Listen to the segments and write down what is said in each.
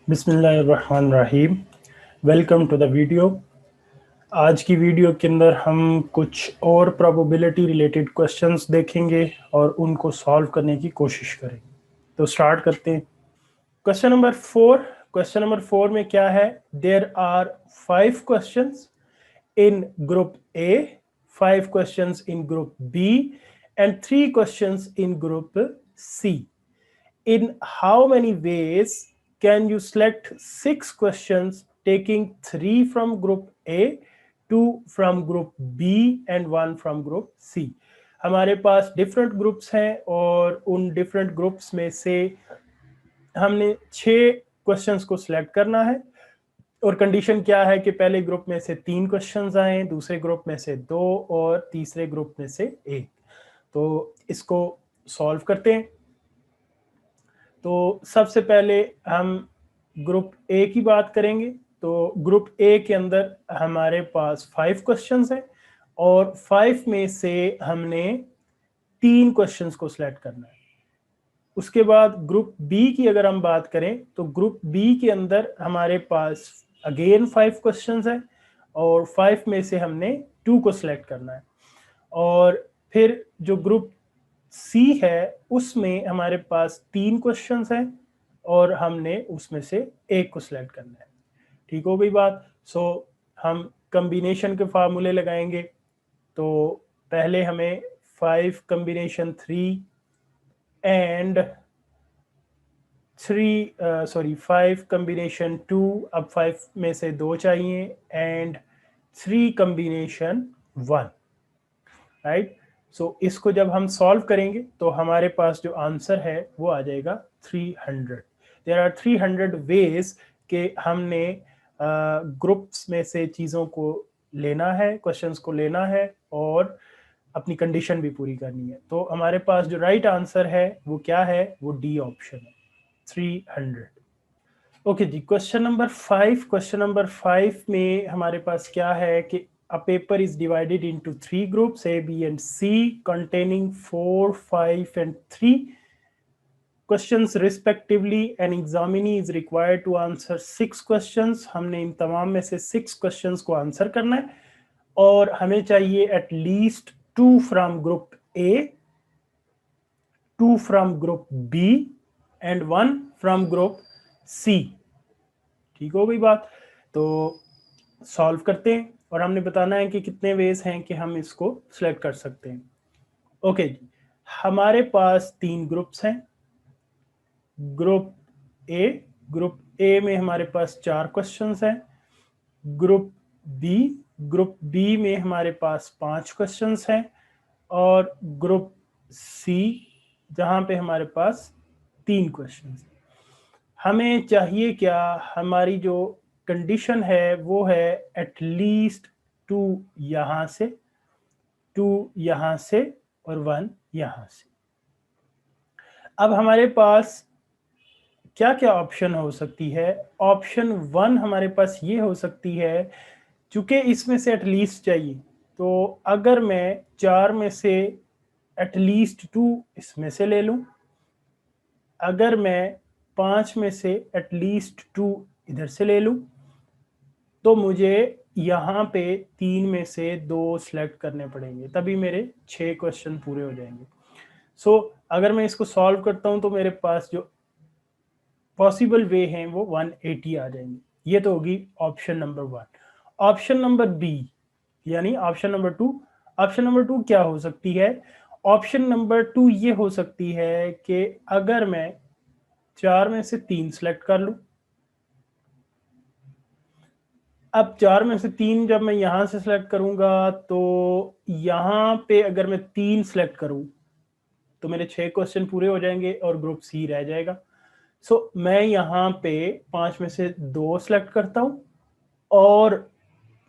बिस्मिल्लाहिर्रहमानिर्रहीम। Welcome to the video. आज की वीडियो के अंदर हम कुछ और प्रोबेबिलिटी रिलेटेड क्वेश्चंस देखेंगे और उनको सॉल्व करने की कोशिश करेंगे। तो स्टार्ट करते हैं। क्वेश्चन नंबर 4 में क्या है? There are 5 questions in group A, 5 questions in group B, and 3 questions in group C. In how many ways can you select 6 questions, taking 3 from group A, 2 from group B and 1 from group C? हमारे पास different groups हैं और उन different groups में से हमने 6 questions को select करना है और कंडीशन क्या है कि पहले ग्रुप में से 3 क्वेश्चंस आए, दूसरे ग्रुप में से 2 और तीसरे ग्रुप में से 1। तो इसको सॉल्व करते हैं। तो सबसे पहले हम ग्रुप ए की बात करेंगे। तो ग्रुप ए के अंदर हमारे पास 5 क्वेश्चंस हैं और 5 में से हमने 3 क्वेश्चंस को सिलेक्ट करना है। उसके बाद ग्रुप बी की अगर हम बात करें तो ग्रुप बी के अंदर हमारे पास अगेन 5 क्वेश्चंस हैं और 5 में से हमने 2 को सिलेक्ट करना है। और फिर जो ग्रुप सी है उसमें हमारे पास 3 क्वेश्चंस हैं और हमने उसमें से 1 को सिलेक्ट करना है। ठीक हो गई बात। सो हम कम्बिनेशन के फार्मूले लगाएंगे। तो पहले हमें 5 कम्बिनेशन 3 एंड 5 कम्बिनेशन 2, अब 5 में से 2 चाहिए, एंड 3 कम्बिनेशन 1, राइट। सो इसको जब हम सॉल्व करेंगे तो हमारे पास जो आंसर है वो आ जाएगा 300। देयर आर 300 वेज के हमने ग्रुप्स में से चीज़ों को लेना है, क्वेश्चंस को लेना है और अपनी कंडीशन भी पूरी करनी है। तो हमारे पास जो राइट आंसर है वो क्या है? वो डी ऑप्शन है, 300। ओके जी, क्वेश्चन नंबर 5 में हमारे पास क्या है कि a paper is divided into 3 groups A, B and C containing 4, 5 and 3 questions respectively. An examinee is required to answer 6 questions. हमने इन तमाम में से 6 questions को आंसर करना है और हमें चाहिए at least 2 from group A, 2 from group B and 1 from group C. ठीक हो गई बात। तो सॉल्व करते हैं और हमने बताना है कि कितने वेज हैं कि हम इसको सिलेक्ट कर सकते हैं। ओके जी, हमारे पास 3 ग्रुप्स हैं। ग्रुप ए में हमारे पास 4 क्वेश्चंस हैं। ग्रुप बी में हमारे पास 5 क्वेश्चंस हैं और ग्रुप सी जहां पे हमारे पास 3 क्वेश्चंस हैं। हमें चाहिए क्या? हमारी जो कंडीशन है वो है एटलीस्ट 2 यहाँ से, 2 यहाँ से और 1 यहाँ से। अब हमारे पास क्या क्या ऑप्शन हो सकती है? ऑप्शन 1 हमारे पास ये हो सकती है, चूंकि इसमें से एटलीस्ट चाहिए, तो अगर मैं 4 में से एटलीस्ट 2 इसमें से ले लूं, अगर मैं 5 में से एटलीस्ट 2 इधर से ले लूं, तो मुझे यहाँ पे 3 में से 2 सिलेक्ट करने पड़ेंगे, तभी मेरे 6 क्वेश्चन पूरे हो जाएंगे। सो अगर मैं इसको सॉल्व करता हूँ तो मेरे पास जो पॉसिबल वे हैं वो 180 आ जाएंगे। ये तो होगी option number 1। Option number B यानी ऑप्शन नंबर 2 क्या हो सकती है? ऑप्शन नंबर 2 ये हो सकती है कि अगर मैं 4 में से 3 सिलेक्ट कर लूं, अब 4 में से 3 जब मैं यहां से सिलेक्ट करूंगा तो यहां पे अगर मैं 3 सिलेक्ट करूं तो मेरे 6 क्वेश्चन पूरे हो जाएंगे और ग्रुप सी रह जाएगा। सो मैं यहाँ पे 5 में से 2 सिलेक्ट करता हूँ और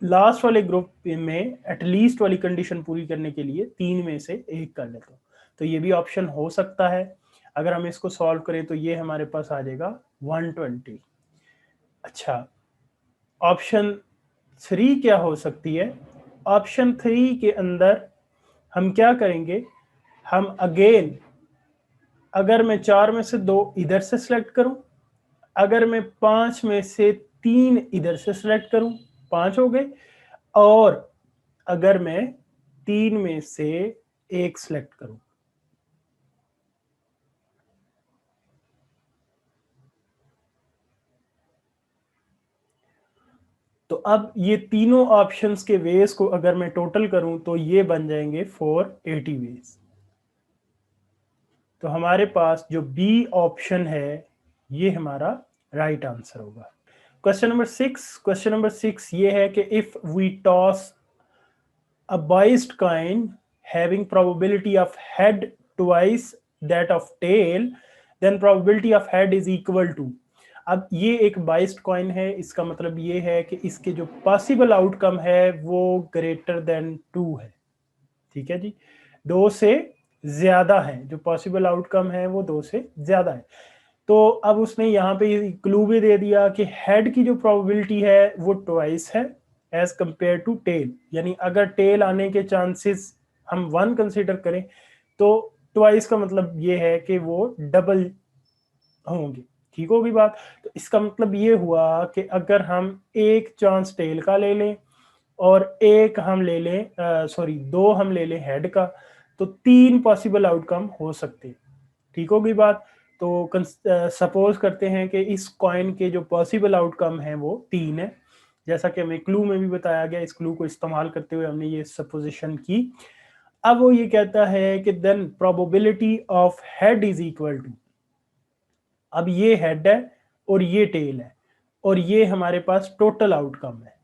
लास्ट वाले ग्रुप में एटलीस्ट वाली कंडीशन पूरी करने के लिए 3 में से 1 कर लेता हूँ। तो ये भी ऑप्शन हो सकता है। अगर हम इसको सॉल्व करें तो ये हमारे पास आ जाएगा 120। अच्छा, ऑप्शन 3 क्या हो सकती है? ऑप्शन 3 के अंदर हम क्या करेंगे? हम अगेन, अगर मैं 4 में से 2 इधर से सिलेक्ट करूं, अगर मैं 5 में से 3 इधर से सिलेक्ट करूं, 5 हो गए, और अगर मैं 3 में से 1 सिलेक्ट करूं, तो अब ये तीनों ऑप्शंस के वेज को अगर मैं टोटल करूं तो ये बन जाएंगे 480 वेज। तो हमारे पास जो बी ऑप्शन है ये हमारा राइट आंसर होगा। क्वेश्चन नंबर 6 ये है कि if we toss a biased coin having probability of head twice that of tail, then probability of head is equal to। अब ये एक बाइस्ड कॉइन है, इसका मतलब ये है कि इसके जो पॉसिबल आउटकम है वो ग्रेटर देन 2 है। ठीक है जी, 2 से ज्यादा है, जो पॉसिबल आउटकम है वो 2 से ज्यादा है। तो अब उसने यहाँ पे क्लू भी दे दिया कि हेड की जो प्रोबेबिलिटी है वो ट्वाइस है एज कंपेयर टू टेल, यानी अगर टेल आने के चांसेस हम 1 कंसीडर करें तो ट्वाइस का मतलब ये है कि वो डबल होंगे। ठीक होगी बात। तो इसका मतलब ये हुआ कि अगर हम एक चांस टेल का ले लें और एक हम ले लें, सॉरी 2 हम ले लें हेड का, तो 3 पॉसिबल आउटकम हो सकते हैं। ठीक होगी बात। तो सपोज करते हैं कि इस कॉइन के जो पॉसिबल आउटकम है वो 3 है, जैसा कि हमें क्लू में भी बताया गया। इस क्लू को इस्तेमाल करते हुए हमने ये सपोजिशन की। अब वो ये कहता है कि then probability of head is equal to, अब ये हेड है और ये टेल है और ये हमारे पास टोटल आउटकम है।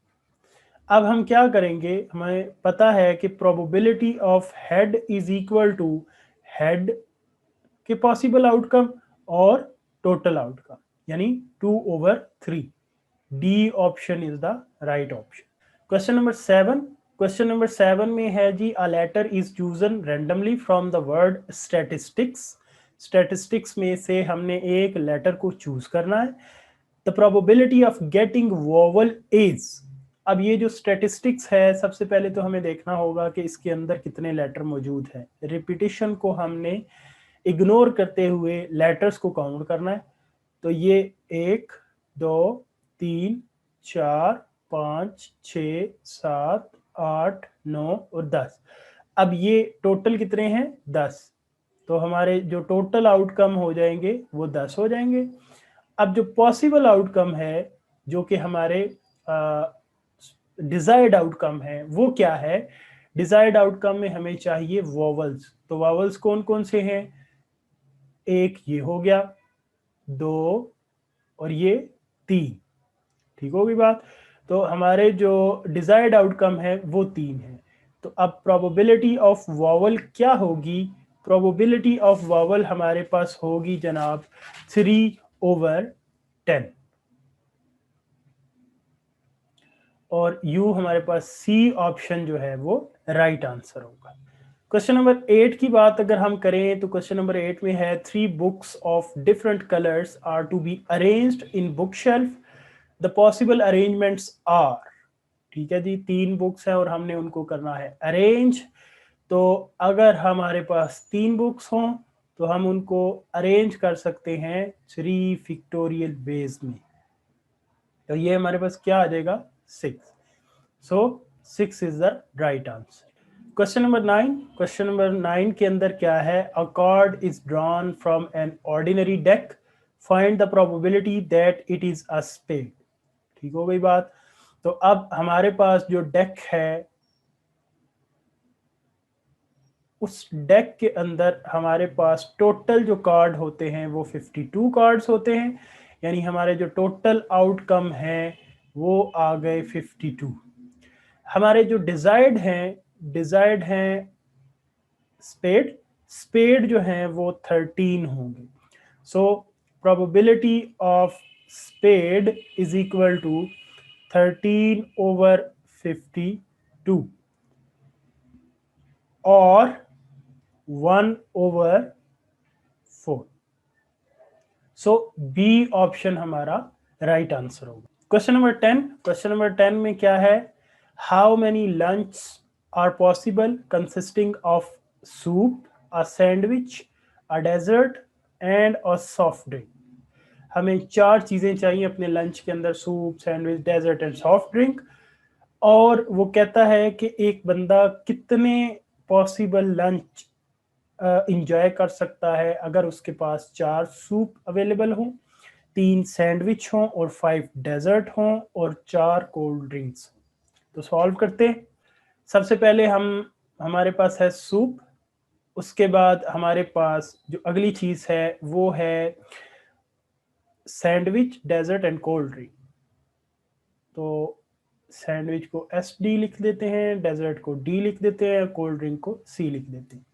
अब हम क्या करेंगे, हमें पता है कि probability of head is equal to head के पॉसिबल आउटकम और टोटल आउटकम, यानी 2/3। D option is the right option. Question number 7 में है जी, a letter is chosen randomly from the word statistics. Statistics में से हमने एक लेटर को चूज करना है। The probability of getting vowel is, अब ये जो स्टैटिस्टिक्स है सबसे पहले तो हमें देखना होगा कि इसके अंदर कितने लेटर मौजूद हैं। रिपीटिशन को हमने इग्नोर करते हुए लेटर्स को काउंट करना है। तो ये 1 2 3 4 5 6 7 8 9 और 10। अब ये टोटल कितने हैं, 10। तो हमारे जो टोटल आउटकम हो जाएंगे वो 10 हो जाएंगे। अब जो पॉसिबल आउटकम है, जो कि हमारे डिजायर्ड आउटकम है, वो क्या है। डिजायर्ड आउटकम में हमें चाहिए वॉवल्स। तो वॉवल्स कौन कौन से हैं, एक ये हो गया, 2 और ये 3। ठीक होगी बात। तो हमारे जो डिजायर्ड आउटकम है वो 3 है। तो अब प्रोबेबिलिटी ऑफ वॉवल क्या होगी, प्रोबेबिलिटी ऑफ वॉवल हमारे पास होगी जनाब 3/10, और यू हमारे पास सी ऑप्शन जो है वो राइट आंसर होगा। क्वेश्चन नंबर 8 की बात अगर हम करें तो क्वेश्चन नंबर 8 में है, 3 books of different colours are to be arranged in book shelf, the possible arrangements are. ठीक है जी, 3 बुक्स हैं और हमने उनको करना है अरेंज। तो अगर हमारे पास 3 बुक्स हों तो हम उनको अरेंज कर सकते हैं 3 फिक्टोरियल वेज में। तो ये हमारे पास क्या आ जाएगा, 6। So 6 is the right answer. Question number 9 के अंदर क्या है, a card is drawn from an ordinary deck, find the probability that it is a spade. ठीक हो गई बात। तो अब हमारे पास जो डेक है, उस डेक के अंदर हमारे पास टोटल जो कार्ड होते हैं वो 52 कार्ड्स होते हैं, यानी हमारे जो टोटल आउटकम है वो आ गए 52। हमारे जो डिजायर्ड हैं स्पेड, स्पेड जो हैं वो 13 होंगे। So probability of spade is equal to 13/52 और 1/4। सो बी ऑप्शन हमारा राइट आंसर होगा। क्वेश्चन नंबर 10 में क्या है, how many lunch are possible consisting of soup, a sandwich, a dessert and a soft drink. हमें 4 चीज़ें चाहिए अपने लंच के अंदर, soup, sandwich, dessert and soft drink. और वो कहता है कि एक बंदा कितने पॉसिबल लंच इंजॉय कर सकता है अगर उसके पास 4 सूप अवेलेबल हों, 3 सैंडविच हों और 5 डेजर्ट हों और 4 कोल्ड ड्रिंक्स। तो सॉल्व करते हैं। सबसे पहले हमारे पास है सूप, उसके बाद हमारे पास जो अगली चीज़ है वो है sandwich, dessert and cold drink. तो सैंडविच को SD लिख देते हैं, डेजर्ट को D लिख देते हैं, कोल्ड ड्रिंक को C लिख देते हैं।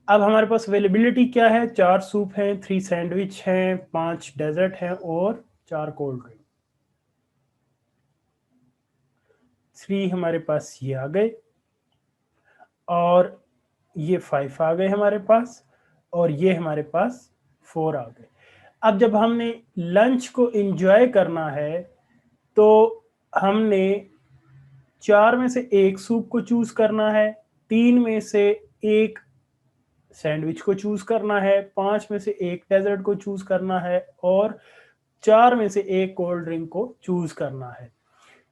अब हमारे पास अवेलेबिलिटी क्या है? 4 सूप हैं, 3 सैंडविच हैं, 5 डेजर्ट हैं और 4 कोल्ड ड्रिंक। 3 हमारे पास ये आ गए और ये 5 आ गए हमारे पास और ये हमारे पास 4 आ गए। अब जब हमने लंच को एंजॉय करना है तो हमने 4 में से 1 सूप को चूज करना है, 3 में से 1 सैंडविच को चूज करना है, 5 में से 1 डेजर्ट को चूज करना है और 4 में से 1 कोल्ड ड्रिंक को चूज करना है।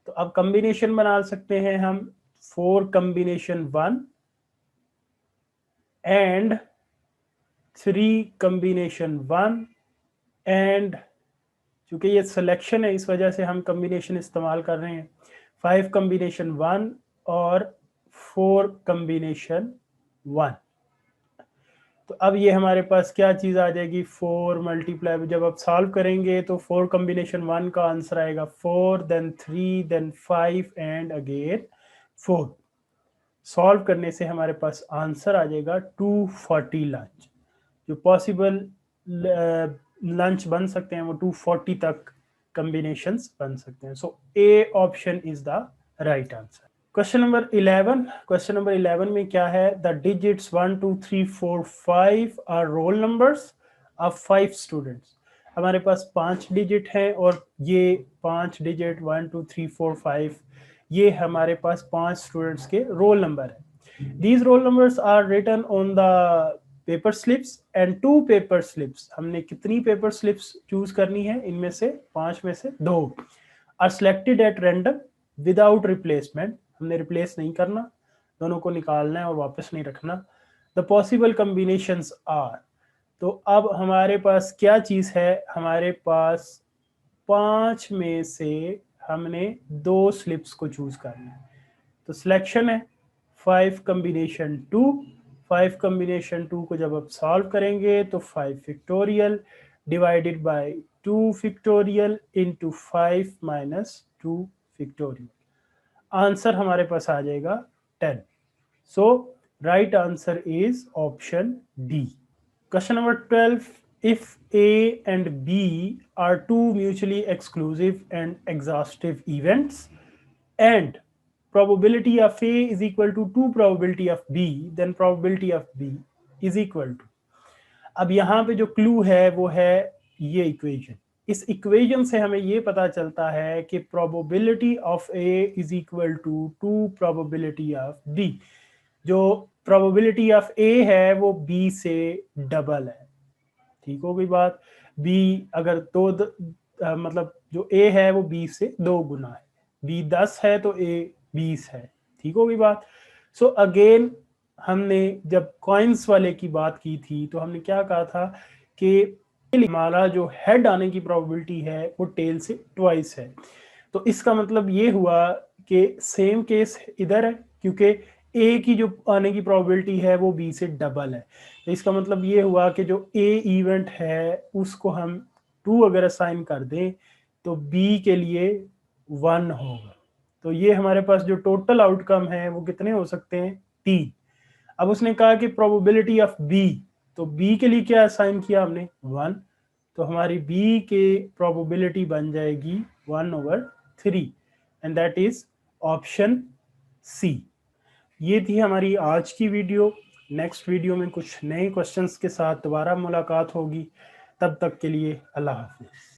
तो अब कॉम्बिनेशन बना सकते हैं हम 4 कॉम्बिनेशन 1 एंड 3 कॉम्बिनेशन 1 एंड, क्योंकि ये सिलेक्शन है इस वजह से हम कॉम्बिनेशन इस्तेमाल कर रहे हैं, 5 कॉम्बिनेशन 1 और 4 कॉम्बिनेशन 1। तो अब ये हमारे पास क्या चीज़ आ जाएगी? 4 मल्टीप्लाई, जब आप सॉल्व करेंगे तो 4 कॉम्बिनेशन 1 का आंसर आएगा 4, then 3, then 5 and again 4। Solve करने से हमारे पास आंसर आ जाएगा 240 लंच। जो पॉसिबल लंच बन सकते हैं वो 240 तक कॉम्बिनेशंस बन सकते हैं। So A option is the right answer. Question number 11। Question number 11 में क्या है? The digits 1 2 3 4 5 are roll numbers of 5 students. हमारे पास 5 डिजिट हैं और ये 5 डिजिट 1 2 3 4 5 ये हमारे पास 5 स्टूडेंट्स के रोल नंबर है। These roll numbers are written on the paper slips and 2 paper slips. हमने कितनी पेपर स्लिप्स चूज करनी है? इनमें से 5 में से 2 are selected at random without replacement. हमने रिप्लेस नहीं करना, दोनों को निकालना है और वापस नहीं रखना। द पॉसिबल कॉम्बिनेशंस आर, तो अब हमारे पास क्या चीज़ है? हमारे पास 5 में से हमने 2 स्लिप्स को चूज करना है। तो सिलेक्शन है 5 कॉम्बिनेशन 2। 5 कॉम्बिनेशन 2 को जब आप सॉल्व करेंगे तो 5 factorial divided by 2 factorial into 5 minus 2 factorial. Answer हमारे पास आ जाएगा 10। So right answer is option D. Question number 12। If A and B are two mutually exclusive and exhaustive events and probability of A is equal to 2 probability of B, then probability of B is equal to। अब यहाँ पे जो clue है वो है ये equation. इस equation से हमें ये पता चलता है कि probability of A is equal to 2 probability of B. जो प्रोबेबिलिटी ऑफ ए है वो बी से डबल है। ठीक हो गई बात? बी अगर मतलब जो ए है वो बी से 2 गुना है, बी 10 है तो ए 20 है। ठीक हो गई बात? सो अगेन हमने जब कॉइन्स वाले की बात की थी तो हमने क्या कहा था कि हमारा जो हेड आने की प्रोबेबिलिटी है वो टेल से ट्वाइस है। तो इसका मतलब ये हुआ कि सेम केस इधर है, क्योंकि ए की जो आने की प्रोबेबिलिटी है वो बी से डबल है। तो इसका मतलब ये हुआ कि जो ए इवेंट है उसको हम 2 अगर असाइन कर दें तो बी के लिए 1 होगा। तो ये हमारे पास जो टोटल आउटकम है वो कितने हो सकते हैं? 3। अब उसने कहा कि प्रोबेबिलिटी ऑफ बी, तो बी के लिए क्या असाइन किया हमने? 1। तो हमारी बी के प्रोबेबिलिटी बन जाएगी 1/3 and that is option C. ये थी हमारी आज की वीडियो। नेक्स्ट वीडियो में कुछ नए क्वेश्चंस के साथ दोबारा मुलाकात होगी। तब तक के लिए अल्लाह हाफिज़।